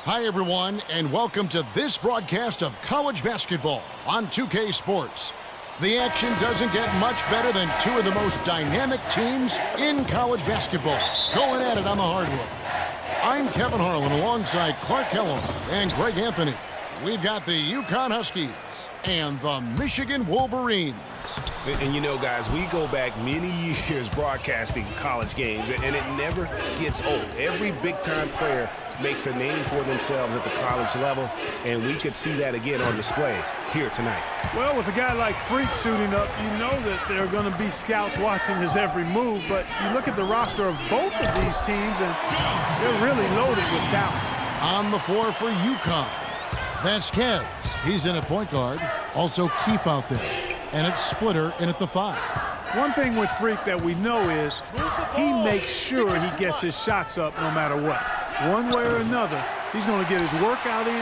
Hi, everyone, and welcome to this broadcast of college basketball on 2K Sports. The action doesn't get much better than two of the most dynamic teams in college basketball going at it on the hardwood. I'm Kevin Harlan alongside Clark Kellum and Greg Anthony. We've got the UConn Huskies and the Michigan Wolverines. And you know, guys, we go back many years broadcasting college games, and it never gets old. Every big-time player makes a name for themselves at the college level, and we could see that again on display here tonight. Well, with a guy like Freak suiting up, you know that there are going to be scouts watching his every move, but you look at the roster of both of these teams, and they're really loaded with talent. On the floor for UConn, Vasquez, he's in at point guard. Also Keefe out there, and it's Splitter in at the 5. One thing with Freak that we know is he makes sure he gets his shots up no matter what. One way or another, he's going to get his workout in,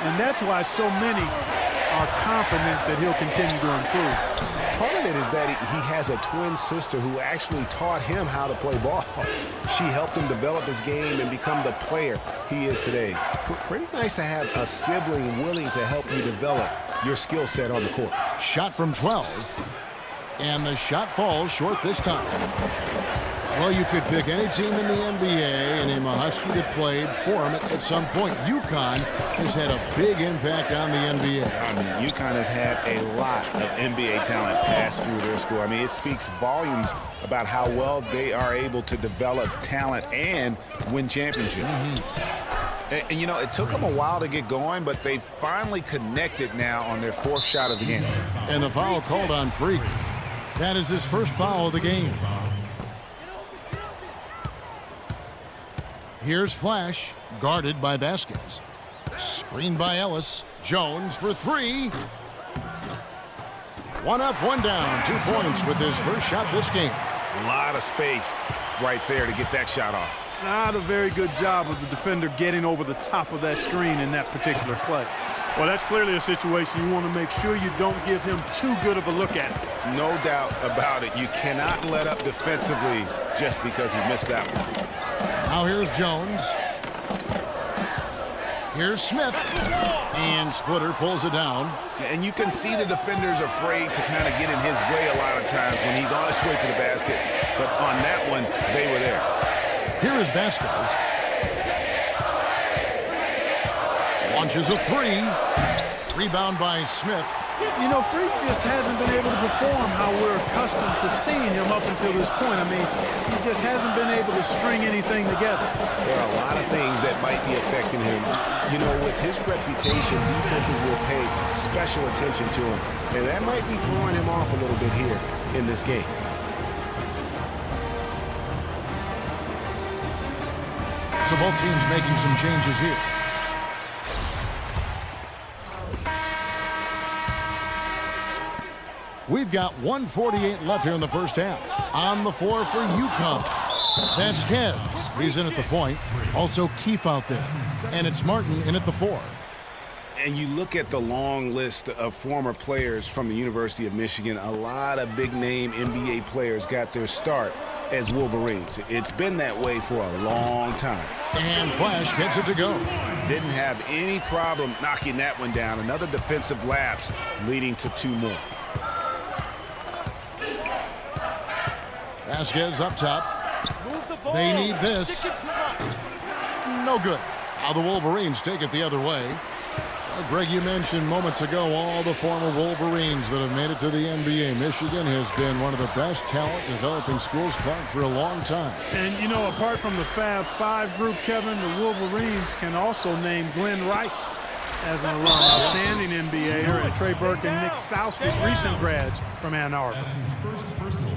and that's why so many are confident that he'll continue to improve. Part of it is that he has a twin sister who actually taught him how to play ball. She helped him develop his game and become the player he is today. Pretty nice to have a sibling willing to help you develop your skill set on the court. Shot from 12, and the shot falls short this time. Well, you could pick any team in the NBA and name a Husky that played for them at some point. UConn has had a big impact on the NBA. I mean, UConn has had a lot of NBA talent pass through their school. I mean, it speaks volumes about how well they are able to develop talent and win championships. And, you know, it took them a while to get going, but they finally connected now on their 4th shot of the game. And the foul called on Freak. That is his first foul of the game. Here's Flash, guarded by Vasquez. Screened by Ellis. Jones for 3. One up, one down. 2 points with his first shot this game. A lot of space right there to get that shot off. Not a very good job of the defender getting over the top of that screen in that particular play. Well, that's clearly a situation you want to make sure you don't give him too good of a look at. No doubt about it. You cannot let up defensively just because he missed that one. Now here's Jones. Here's Smith. And Splitter pulls it down. And you can see the defenders afraid to kind of get in his way a lot of times when he's on his way to the basket. But on that one, they were there. Here is Vasquez. Launches a 3. Rebound by Smith. You know, Freak just hasn't been able to perform how we're accustomed to seeing him up until this point. I mean, he just hasn't been able to string anything together. There are a lot of things that might be affecting him. You know, with his reputation, defenses will pay special attention to him. And that might be throwing him off a little bit here in this game. So both teams making some changes here. We've got 1:48 left here in the first half. On the floor for UConn. Vasquez, he's in at the point. Also Keefe out there. And it's Martin in at the 4. And you look at the long list of former players from the University of Michigan, a lot of big-name NBA players got their start as Wolverines. It's been that way for a long time. And Flash gets it to go. Didn't have any problem knocking that one down. Another defensive lapse leading to 2 more. Vasquez up top. They need this. No good. Now the Wolverines take it the other way. Greg, you mentioned moments ago all the former Wolverines that have made it to the NBA. Michigan has been one of the best talent developing schools, Clark, for a long time. And, you know, apart from the Fab 5 group, Kevin, the Wolverines can also name Glenn Rice as an alum, outstanding NBAer, and Trey Burke and Nick Stauskas, recent grads from Ann Arbor.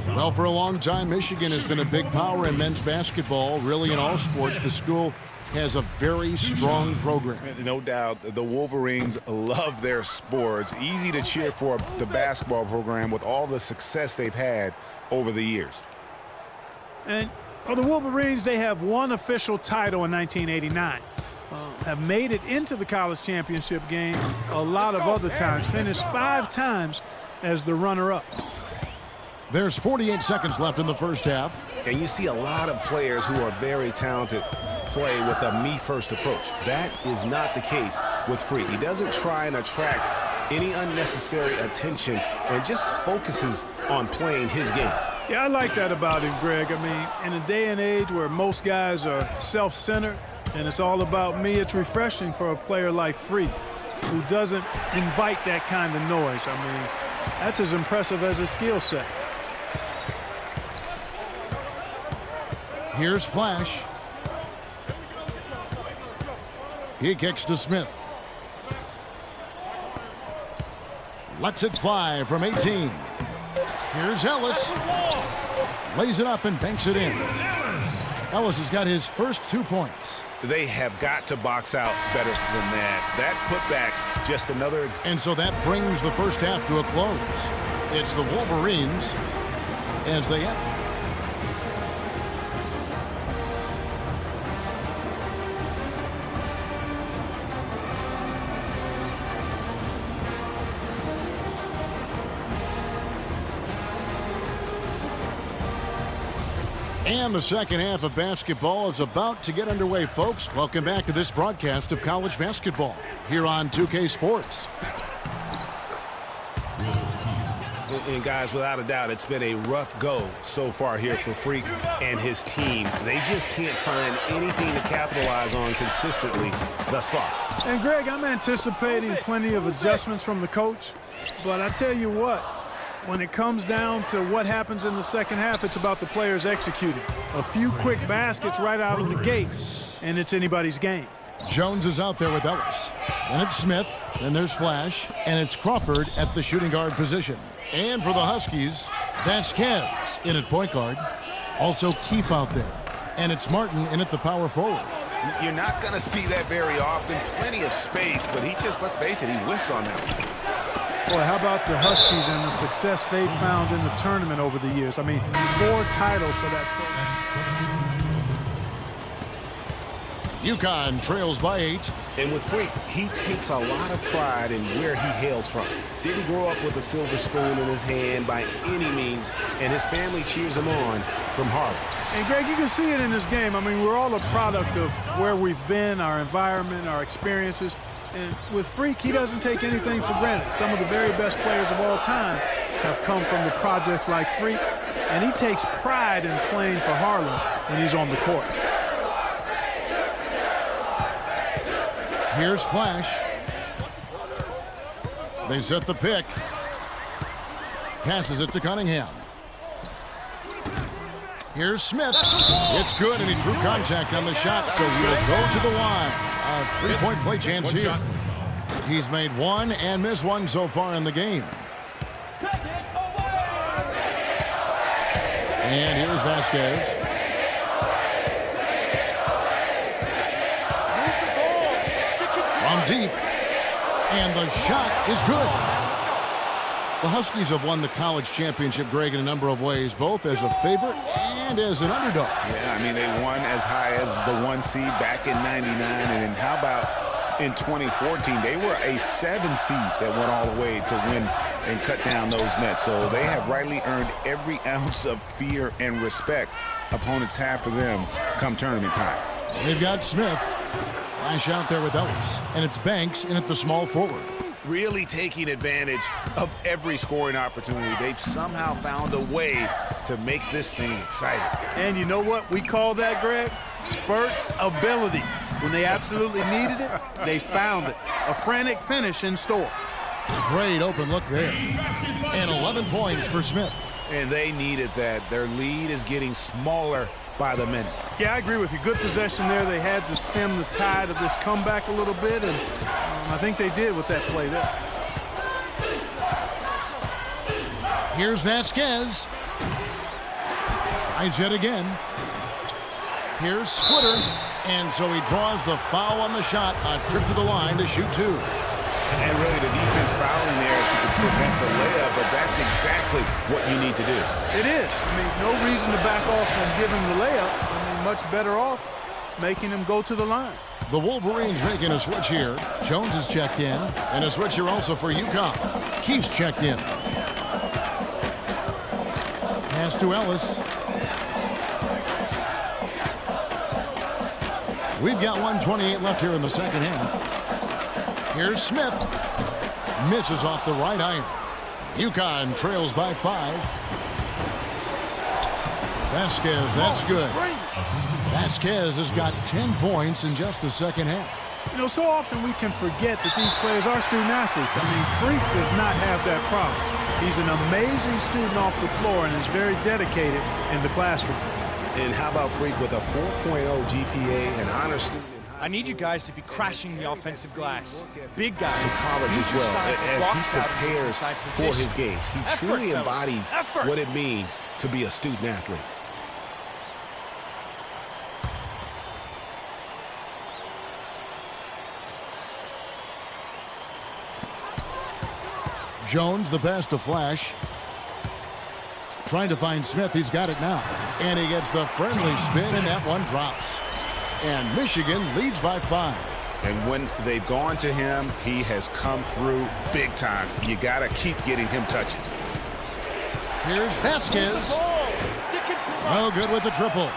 Well, for a long time, Michigan has been a big power in men's basketball, really in all sports. The school has a very strong program. No doubt, the Wolverines love their sports. Easy to cheer for the basketball program with all the success they've had over the years. And for the Wolverines, they have one official title in 1989. Have made it into the college championship game a lot of other times. Finished 5 times as the runner-up. There's 48 seconds left in the first half. And you see a lot of players who are very talented play with a me-first approach. That is not the case with Freak. He doesn't try and attract any unnecessary attention and just focuses on playing his game. Yeah, I like that about him, Greg. I mean, in a day and age where most guys are self-centered and it's all about me, it's refreshing for a player like Freak who doesn't invite that kind of noise. I mean, that's as impressive as his skill set. Here's Flash. He kicks to Smith. Lets it fly from 18. Here's Ellis. Lays it up and banks it in. Ellis has got his first 2 points. They have got to box out better than that. That putback's just another example. And so that brings the first half to a close. It's the Wolverines as they end. And the second half of basketball is about to get underway, folks. Welcome back to this broadcast of college basketball here on 2K Sports. And guys, without a doubt, it's been a rough go so far here for Freak and his team. They just can't find anything to capitalize on consistently thus far. And Greg, I'm anticipating plenty of adjustments from the coach, but I tell you what, when it comes down to what happens in the second half, it's about the players executing. A few quick baskets right out of the gate, and it's anybody's game. Jones is out there with Ellis. And it's Smith, and there's Flash, and it's Crawford at the shooting guard position. And for the Huskies, Vasquez in at point guard. Also Keefe out there. And it's Martin in at the power forward. You're not going to see that very often. Plenty of space, but he just, let's face it, he whiffs on that. Boy, how about the Huskies and the success they've found in the tournament over the years? I mean, 4 titles for that program. UConn trails by 8. And with Freak, he takes a lot of pride in where he hails from. Didn't grow up with a silver spoon in his hand by any means, and his family cheers him on from Harvard. And Greg, you can see it in this game. I mean, we're all a product of where we've been, our environment, our experiences. And with Freak, he doesn't take anything for granted. Some of the very best players of all time have come from the projects like Freak, and he takes pride in playing for Harlem when he's on the court. Here's Flash. They set the pick. Passes it to Cunningham. Here's Smith. It's good, and he drew contact on the shot, so he'll go to the line. A 3-point play chance here. He's made 1 and missed 1 so far in the game. And here's Vasquez. From deep. And the shot is good. The Huskies have won the college championship, Greg, in a number of ways, both as a favorite and as an underdog. Yeah, I mean, they won as high as the 1 seed back in '99, and then how about in 2014? They were a 7 seed that went all the way to win and cut down those nets. So they have rightly earned every ounce of fear and respect opponents have for them come tournament time. They've got Smith. Flash out there with Ellis, and it's Banks in at the small forward. Really taking advantage of every scoring opportunity. They've somehow found a way to make this thing exciting. And you know what we call that, Greg? Spurt ability. When they absolutely needed it, they found it. A frantic finish in store. Great open look there. And 11 points for Smith. And they needed that. Their lead is getting smaller by the minute. Yeah, I agree with you. Good possession there. They had to stem the tide of this comeback a little bit, and I think they did with that play there. Here's Vasquez. Tries yet again. Here's Splitter. And so he draws the foul on the shot. A trip to the line to shoot 2. And really the defense fouling there to prevent the layup, but that's exactly what you need to do. It is. I mean, no reason to back off from giving the layup. I mean, much better off making him go to the line. The Wolverines making a switch here. Jones is checked in. And a switch here also for UConn. Keefe's checked in. Pass to Ellis. We've got 1:28 left here in the second half. Here's Smith. Misses off the right iron. UConn trails by 5. Vasquez, that's good. Vasquez has got 10 points in just the second half. You know, so often we can forget that these players are student athletes. I mean, Freak does not have that problem. He's an amazing student off the floor and is very dedicated in the classroom. And how about Freak with a 4.0 GPA, an honor student? I need you guys to be crashing the offensive glass. Big guys. To college as well, as he prepares for his games. He truly embodies what it means to be a student athlete. Jones, the pass to Flash. Trying to find Smith. He's got it now. And he gets the friendly spin, and that one drops. And Michigan leads by 5. And when they've gone to him, he has come through big time. You got to keep getting him touches. Here's Vasquez. Oh, good with the triple.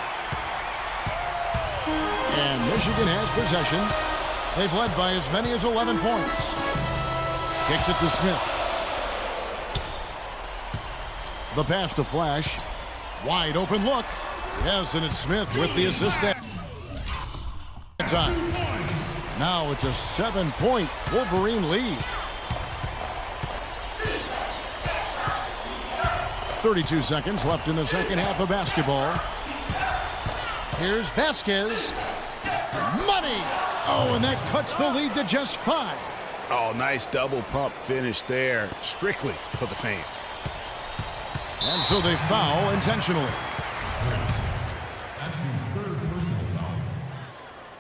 And Michigan has possession. They've led by as many as 11 points. Kicks it to Smith. The pass to Flash. Wide open look. Yes, and it's Smith with the assist that time. Now it's a 7-point Wolverine lead. 32 seconds left in the second half of basketball. Here's Vasquez. Money! Oh, and that cuts the lead to just 5. Oh, nice double pump finish there. Strictly for the fans. And so they foul intentionally. That's his third personal foul.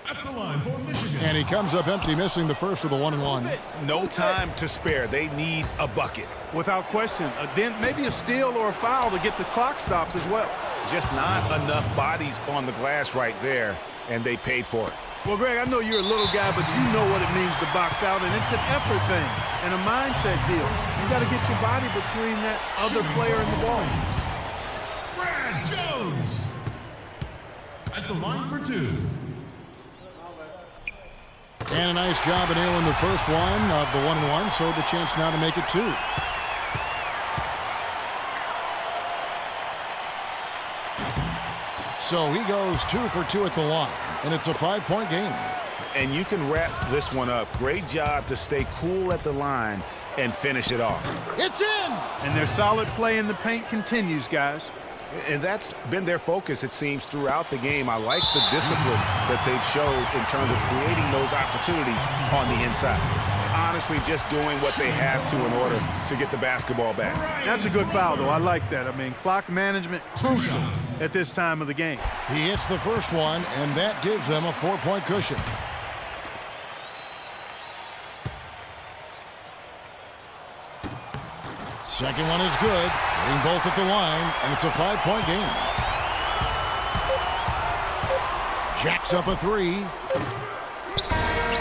At the line for Michigan. And he comes up empty, missing the first of the 1-and-1. No time to spare. They need a bucket. Without question. Then maybe a steal or a foul to get the clock stopped as well. Just not enough bodies on the glass right there, and they paid for it. Well, Greg, I know you're a little guy, but you know what it means to box out, and it's an effort thing and a mindset deal. You got to get your body between that other player and the ball. Brad Jones at the line for 2. And a nice job of nailing the first one of the 1-and-1, so the chance now to make it 2. So he goes 2 for 2 at the line, and it's a 5-point game. And you can wrap this one up. Great job to stay cool at the line and finish it off. It's in! And their solid play in the paint continues, guys. And that's been their focus, it seems, throughout the game. I like the discipline that they've showed in terms of creating those opportunities on the inside. Honestly, just doing what they have to in order to get the basketball back. That's a good foul, though. I like that. I mean, clock management crucial at this time of the game. He hits the first one, and that gives them a 4-point cushion. Second one is good. Hitting both at the line, and it's a 5-point game. Jacks up a 3.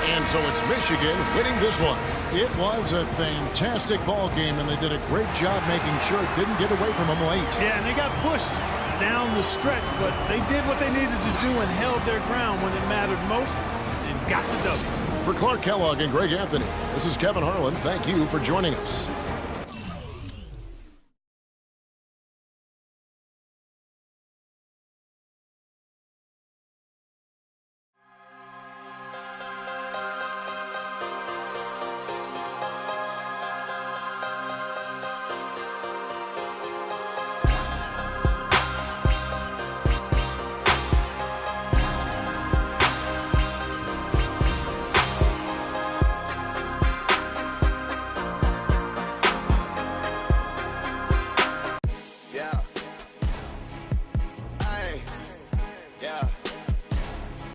And so it's Michigan winning this one. It was a fantastic ball game, and they did a great job making sure it didn't get away from them late. Yeah, and they got pushed down the stretch, but they did what they needed to do and held their ground when it mattered most and got the W. For Clark Kellogg and Greg Anthony, this is Kevin Harlan. Thank you for joining us.